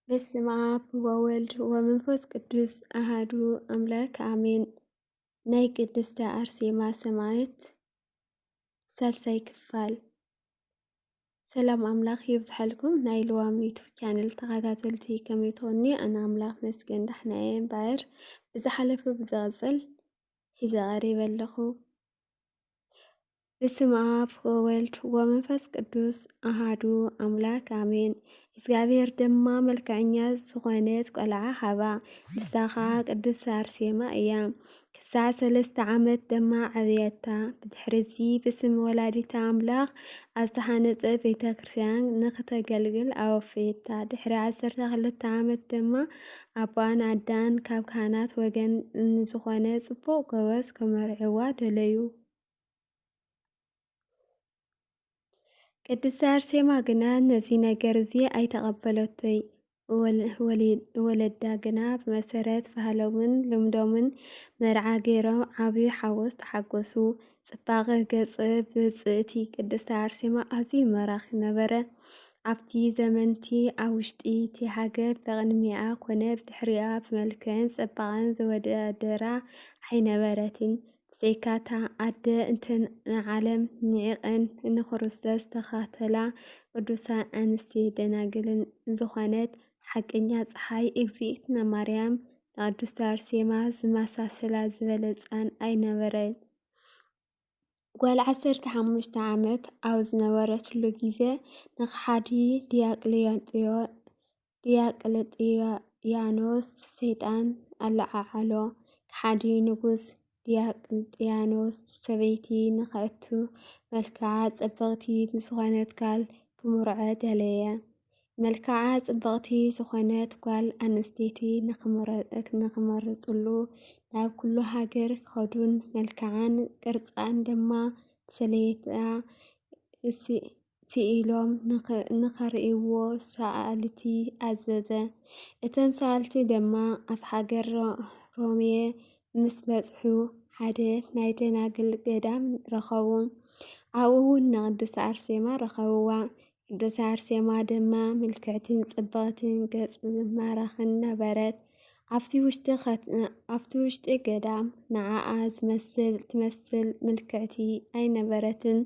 በስመ አብ ወወልድ ወመንፈስ ቅዱስ አሐዱ አምላክ አሜን። ናይ ቅድስተ አርሴማ ሰማዕት ሳልሳይ ክፋል። ሰላም አምላኽ ይብዝሐልኩም ናይ ልዋም ዩቱብ ቻነል ተኸታተልቲ ከመይ ትኾኒ ኣነ አምላኽ መስገን ዳሕና እየ እምበር ብዝሓለፈ ብዝቐፅል ሒዘ ቀሪበ ኣለኹ። በስመ አብ ወወልድ ወመንፈስ ቅዱስ አሐዱ አምላክ አሜን። እግዚአብሔር ድማ መልክዐኛ ዝኾነት ቆልዓ ሃባ ንሳ ከዓ ቅድስት አርሴማ እያ። ክሳዕ 3 ዓመት ድማ ዓብየታ። ብድሕሪዚ ብስም ወላዲተ አምላኽ ኣብ ዝተሃነፀ ቤተ ክርስቲያን ንኽተገልግል ኣወፈየታ። ድሕሪ 12 ዓመት ድማ ኣባን ኣዳን ካብ ካህናት ወገን ንዝኾነ ጽቡቕ ጎበዝ ከመርዕዋ ደለዩ። ቅድስት አርሴማ ግና ነዚ ነገር እዚ ኣይተቐበለቶይ። ወለዳ ግና ብመሰረት ባህሎምን ልምዶምን መርዓ ገይሮም ዓብዪ ሓጎስ ተሓጐሱ። ጽባቐ ገጽ ብጽእቲ ቅድስት አርሴማ ኣዝዩ ማራኺ ነበረ። ኣብቲ ዘመንቲ ኣብ ውሽጢ እቲ ሃገር ብቕድሚኣ ኮነ ብድሕሪኣ ብመልክዕን ጽባቐን ዝወዳደራ ኣይነበረትን። ብዘይካታ ኣደ እንተን ንዓለም ንዕቐን ንክርስቶስ ተኸተላ ቅዱሳን ኣንስቲ ደናግልን ዝኾነት ሓቀኛ ፀሓይ እግዝእትና ማርያም ንቅድስት አርሴማ ዝመሳሰላ ዝበለፃን ኣይነበረን። ጓል 15 ዓመት ኣብ ዝነበረትሉ ግዜ ንኸሓዲ ዲዮቅልጥያኖስ ሰይጣን ኣለዓዓሎ። ከሓዲ ንጉስ ዲዮቅልጥያኖስ ሰበይቲ ንኽእቱ መልክዓ ጽብቕቲ ዝኾነት ጓል ክምርዖ ደለየ። መልክዓ ጽብቕቲ ዝኾነት ጓል ኣንስተይቲ ንኽመርፅሉ ናብ ኩሉ ሃገር ክኸዱን መልክዓን ቅርፃን ድማ ብሰሌዳ ስኢሎም ንኸርእይዎ ሰኣልቲ ኣዘዘ። እቶም ሰኣልቲ ድማ ኣብ ሃገር ሮሜ ምስ በጽሑ ሓደ ናይ ደናግል ገዳም ረኸቡ። ኣብኡ እውን ንቅድስት አርሴማ ረኸብዋ። ቅድስት አርሴማ ድማ ምልክዕትን ጽብቕትን ገጽ ማራኽን ነበረት። ኣብቲ ውሽጢ ገዳም ንዓኣ ትመስል ምልክዕቲ ኣይነበረትን፣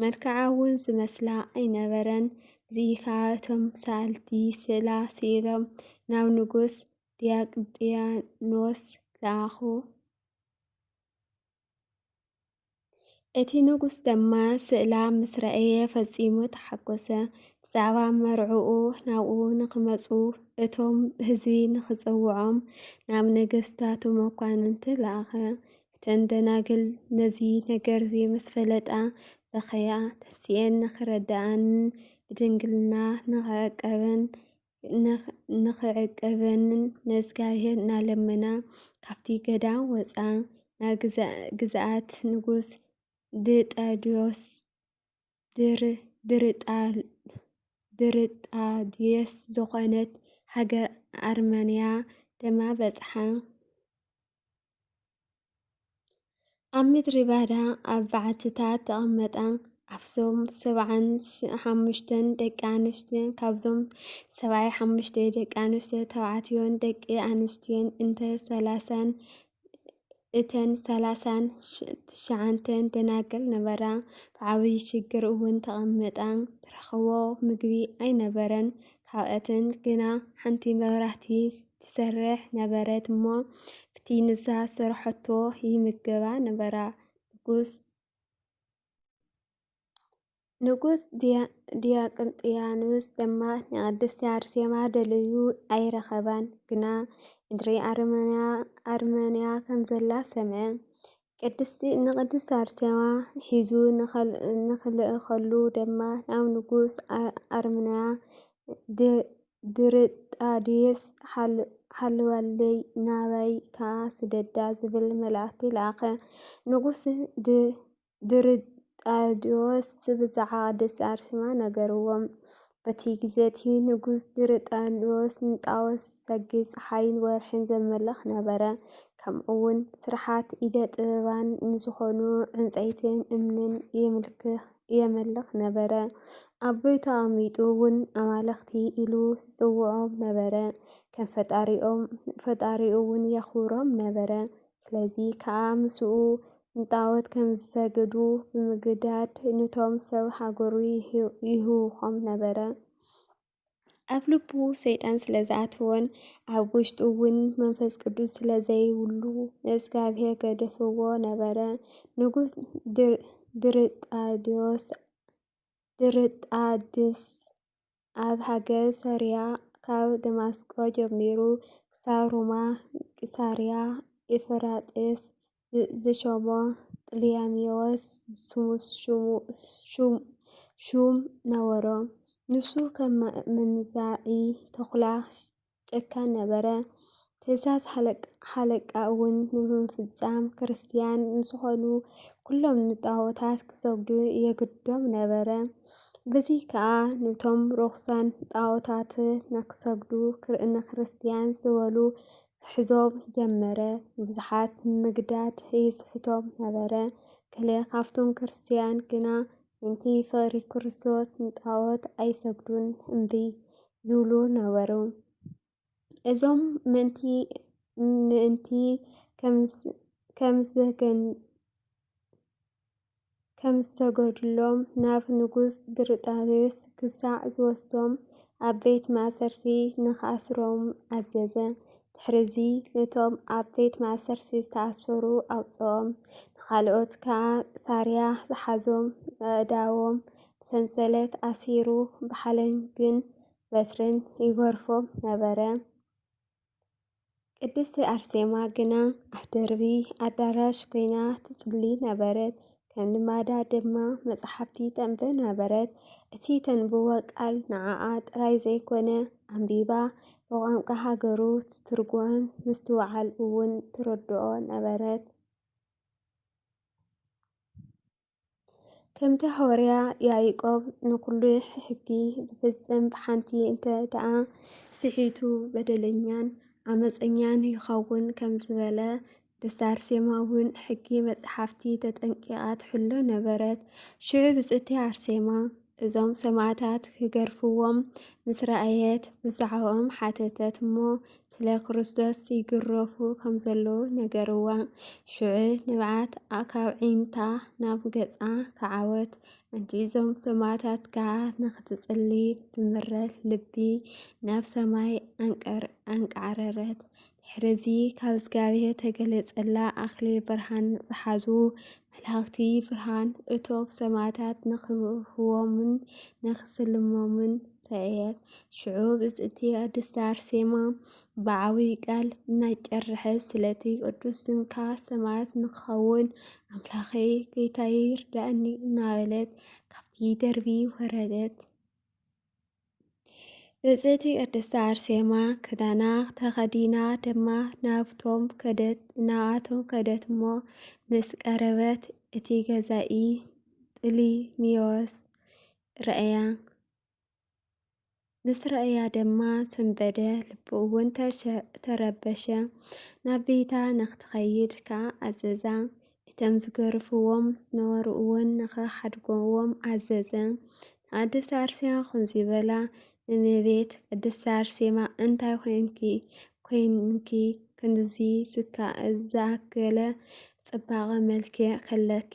መልክዓ እውን ዝመስላ ኣይነበረን። እዚኣ እቶም ሰኣልቲ ስእላ ስኢሎም ናብ ንጉስ ዲዮቅልጥያኖስ ለኣኹ። እቲ ንጉስ ድማ ስእላ ምስ ረአየ ፈጺሙ ተሓጐሰ። ብዛዕባ መርዑኡ ናብኡ ንኽመጹ እቶም ህዝቢ ንኽጽውዖም ናብ ነገስታቱ መኳንንቲ ለኣኸ። እተን ደናግል ነዚ ነገር እዚ ምስ ፈለጣ በኸያ ተስእን ንኽረድኣንን ብድንግልና ንኽዕቀበንን ንእግዚአብሔር እናለመና ካብቲ ገዳም ወፃ። ናብ ግዝኣት ንጉስ ድርጣድዮስ ዝኾነት ሃገር ኣርመንያ ድማ በጽሓ። ኣብ ምድሪ ባዳ ኣብ በዓትታት ተቐመጣ። ኣብዞም 75 ደቂ ኣንስትዮ ካብዞም 75 ደቂ ኣንስትዮ ተባዕትዮን ደቂ ኣንስትዮን እተን 39 ደናግል ነበራ። ብዓብዪ ሽግር እውን ተቐሚጣ ትረኽቦ ምግቢ ኣይነበረን። ካብኣተን ግና ሓንቲ መብራህቲ ትሰርሕ ነበረት እሞ ብቲ ንሳ ስርሐቶ ይምገባ ነበራ። ንጉስ ዲዮቅልጥያኖስ ድማ ንቅድስት አርሴማ ደልዩ ኣይረኸባን። ግና ምድሪ ኣርመንያ ከም ዘላ ሰምዐ። ንቅድስት አርሴማ ሒዙ ንኽልእኸሉ ድማ ናብ ንጉስ ኣርመንያ ድርጣድዮስ ሃልወለይ ናበይ ከዓ ስደዳ ዝብል መልእኽቲ ለኣኸ። ንጉስ ድርጣድዮስ ብዛዕባ ቅድስት አርሴማ ነገርዎም። በቲ ግዜ እቲ ንጉስ ድርጣድዮስ ንጣዖት ሰጊድ ፀሓይን ወርሕን ዘምልኽ ነበረ። ከምኡ እውን ስራሓት ኢደ ጥበባን ንዝኾኑ ዕንፀይትን እምንን የመልኽ ነበረ። ኣቦይ ተቐሚጡ እውን ኣማለኽቲ ኢሉ ዝፅውዖም ነበረ። ከም ፈጣሪኡ እውን የኽብሮም ነበረ። ስለዚ ከዓ ምስኡ ንጣዖት ከም ዝሰግዱ ብምግዳድ ነቶም ሰብ ሃገሩ ይህውኾም ነበረ። ኣብ ልቡ ሰይጣን ስለ ዝኣተወን ኣብ ውሽጡ እውን መንፈስ ቅዱስ ስለ ዘይብሉ ንእግዚአብሔር ገደፍዎ ነበረ። ንጉስ ድርጣድስ ኣብ ሃገር ሰሪያ ካብ ደማስቆ ጀሚሩ ክሳብ ሮማ ቂሳርያ ኤፍራጥስ ዝሾሞ ጥልያኖስ ሹም ነበሮ። ንሱ ከም መንዛዒ ተኩላ ጨካን ነበረ። ትእዛዝ ሓለቃ እውን ንምፍፃም ክርስቲያን ንዝኾኑ ኩሎም ንጣዖታት ክሰግዱ የግዶም ነበረ። በዚ ከዓ ነቶም ርኩሳን ጣዖታት ንክሰግዱ ንክርስቲያን ዝበሉ ክሕዞም ጀመረ። ብዙሓት ንምግዳድ የስሕቶም ነበረ። ገለ ካብቶም ክርስቲያን ግና ምንቲ ፍቅሪ ክርስቶስ ንጣዖት ኣይሰግዱን እምቢ ዝብሉ ነበሩ። እዞም ምእንቲ ከምዝሰገዱሎም ናብ ንጉስ ድርጣድስ ክሳዕ ዝወስዶም ኣብ ቤት ማእሰርቲ ንክኣስሮም ኣዘዘ። ድሕሪዚ ነቶም ኣብ ቤት ማእሰርቲ ዝተኣሰሩ ኣውፅኦም። ንካልኦት ከዓ ቂሳርያ ዝሓዞም ኣእዳዎም ብሰንሰለት ኣሲሩ ብሓለንግን በትርን ይገርፎም ነበረ። ቅድስቲ ኣርሴማ ግና ኣብ ደርቢ ኣዳራሽ ኮይና ትጽሊ ነበረት። ከም ልማዳ ድማ መጽሓፍቲ ተንብብ ነበረት። እቲ ተንብቦ ቃል ንዓኣ ጥራይ ዘይኮነ ኣንቢባ ብቋንቋ ሃገሩ ትትርጉዖን ምስቲ በዓል እውን ትረድኦ ነበረት። ከምቲ ሐዋርያ ያዕቆብ ንኩሉ ሕጊ ዝፍጽም ብሓንቲ እንተ ደኣ ስሒቱ በደለኛን ዓመፀኛን ይኸውን ከም ዝበለ ቅድስቲ ኣርሴማ እውን ሕጊ መጽሓፍቲ ተጠንቂቓ ትሕሎ ነበረት። ሽዑ ብጽእቲ ኣርሴማ እዞም ሰማዕታት ክገርፍዎም ምስ ረኣየት ብዛዕቦም ሓተተት እሞ ስለ ክርስቶስ ይግረፉ ከም ዘለዉ ነገርዋ። ሽዑ ንብዓት ካብ ዒንታ ናብ ገጻ ከዓወት። እንቲ እዞም ሰማዕታት ከዓ ንክትጽሊ ብምረት ልቢ ናብ ሰማይ ኣንቃዕረረት። ድሕሪዚ ካብ እግዚአብሔር ተገለጸላ ኣክሊል ብርሃን ዝሓዙ መላእክቲ ብርሃን እቶም ሰማዕታት ንክብርህዎምን ንክስልሞምን ረአየት። ሽዑ ብጽእቲ ቅድስቲ ኣርሴማ ብዓብይ ቃል እናጨርሐት ስለቲ ቅዱስ ስምካ ሰማዕት ንክኸውን ኣምላኸይ ጌታዬ ይርዳእኒ እናበለት ካብቲ ደርቢ ወረደት። ብጽእቲ ቅድስቲ ኣርሴማ ክዳና ተኸዲና ድማ ናብቶም ከደት እሞ ምስ ቀረበት እቲ ገዛኢ ጥሊሚዎስ ረአያ። ምስ ረአያ ድማ ተንበደ፣ ልቡ እውን ተረበሸ። ናብ ቤታ ንክትኸይድ ከዓ ኣዘዛ። እቶም ዝገርፍዎም ዝነበሩ እውን ንክሓድግዎም ኣዘዘ። ቅድስቲ ኣርሴማ ከምዚ በላ፣ እመቤት ቅድስቲ ኣርሴማ እንታይ ኮንኪ ክንድዚ ዝኣክለ ጽባቐ መልክዕ ከለኪ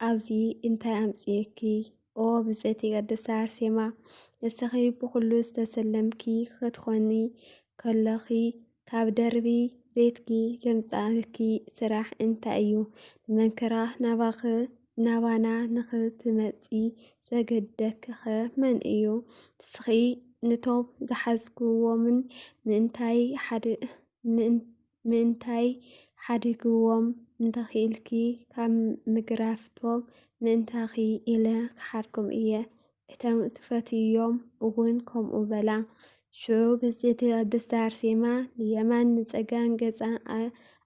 ኣብዚ እንታይ ኣምጽእኪ? ኦ ብጽእቲ ቅድስቲ ኣርሴማ ንስኺ ብኩሉ ዝተሰለምኪ ክትኮኒ ከለኺ ካብ ደርቢ ቤትኪ ዘምጽኣኪ ስራሕ እንታይ እዩ? ንመንከራ ናባና ንክትመጺ ዘገደደኪ ኸ መን እዩ? ንስኺ ነቶም ዝሓዝክዎምን ምእንታይ ሓዲግዎም እንተኺእልኪ ካብ ምግራፍቶም ምእንታኺ ኢለ ክሓድጎም እየ። እቶም ትፈትዮም እውን ከምኡ በላ። ሽዑ ብጽእቲ ቅድስቲ ኣርሴማ ንየማን ንጸጋም ገጻ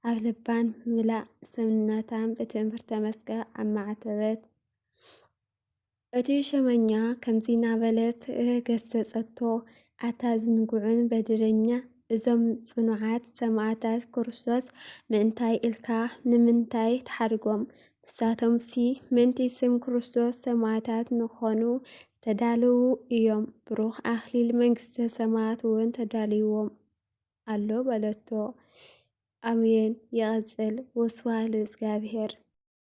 ኣብ ልባን ምላእ ሰውነታን ብትእምርተ መስቀል ኣማዕተበት። እቲ ሸመኛ ከምዚ ናበለት ገሰጸቶ፣ ኣታ ዝንጉዕን በደለኛ እዞም ጽኑዓት ሰማዕታት ክርስቶስ ምእንታይ ኢልካ ንምንታይ ትሓድጎም? ንሳቶምሲ ምንቲ ስም ክርስቶስ ሰማዕታት ንኾኑ ዝተዳለዉ እዮም። ብሩኽ ኣኽሊል መንግስተ ሰማያት እውን ተዳልይዎም ኣሎ በለቶ። ኣሜን። ይቐጽል። ወስብሐት ለእግዚአብሔር።